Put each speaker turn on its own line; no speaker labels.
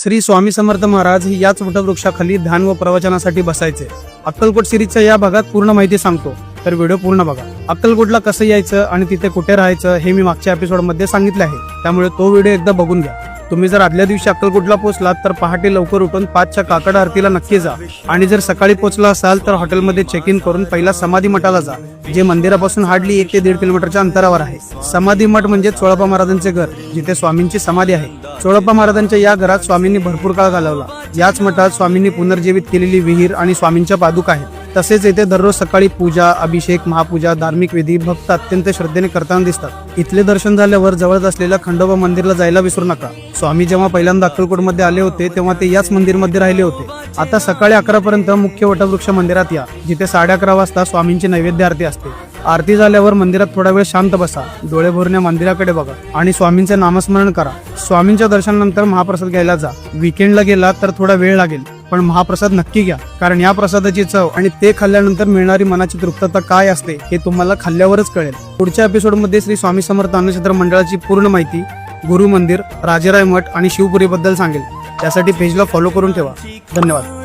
श्री स्वामी समर्थ महाराज याच वटवृक्षाखाली ध्यान व प्रवचनासाठी बसायचे। अक्कलकोट सिरीजच्या या भागात पूर्ण माहिती सांगतो, तर व्हिडिओ पूर्ण बघा। अक्कलकोटला कसं यायचं आणि तिथे कुठे राहायचं हे मी मागच्या एपिसोडमध्ये सांगितले आहे, त्यामुळे तो व्हिडिओ एकदा बघून घ्या। तुम्ही जर आदल्या दिवशी अक्कलकोटला पोहोचलात तर पहाटे लवकर उठून 5च्या काकड आरतीला नक्की जा, आणि जर सकाळी पोहोचला असाल तर हॉटेलमध्ये चेक इन करून पहिला समाधी मठाला जा, जे मंदिरापासून हार्डली 1 ते 1.5 किलोमीटरच्या अंतरावर आहे। समाधी मठ म्हणजे चोळप्पा महाराजांचे घर, जिथे स्वामींची समाधी आहे। चोळप्पा महाराजांच्या या घरात स्वामींनी भरपूर काळ घालवला। याच मठात स्वामींनी पुनर्जीवित केलेली विहीर आणि स्वामींच्या पादुका आहेत। तसेच येथे दररोज सकाळी पूजा, अभिषेक, महापूजा, धार्मिक विधी भक्त अत्यंत श्रद्धेने करताना दिसतात। इथले दर्शन झाल्यावर जवळच असलेल्या खंडोबा मंदिरला जायला विसरू नका। स्वामी जेव्हा पहिल्यांदा अक्कलकोटमध्ये आले होते तेव्हा ते याच मंदिरमध्ये राहिले होते। आता सकाळी 11 पर्यंत मुख्य वटवृक्ष मंदिरात या, जिथे 11:30 वाजता स्वामींची नैवेद्य आरती असते। आरती झाल्यावर मंदिरात थोडा वेळ शांत बसा, डोळे भरण्या मंदिराकडे बघा आणि स्वामींचे नामस्मरण करा। स्वामींच्या दर्शनानंतर महाप्रसाद घ्यायला जा। वीकेंडला गेला तर थोडा वेळ लागेल, पण महाप्रसाद नक्की घ्या, कारण या प्रसादाची चव आणि ते खाल्ल्यानंतर मिळणारी मनाची तृप्तता काय असते हे तुम्हाला खाल्ल्यावरच कळेल। पुढच्या एपिसोडमध्ये श्री स्वामी समर्थ अन्नछत्र मंडळाची पूर्ण माहिती, गुरु मंदिर, राजेराय मठ आणि शिवपुरी बद्दल सांगेल। त्यासाठी पेजला फॉलो करून ठेवा। धन्यवाद।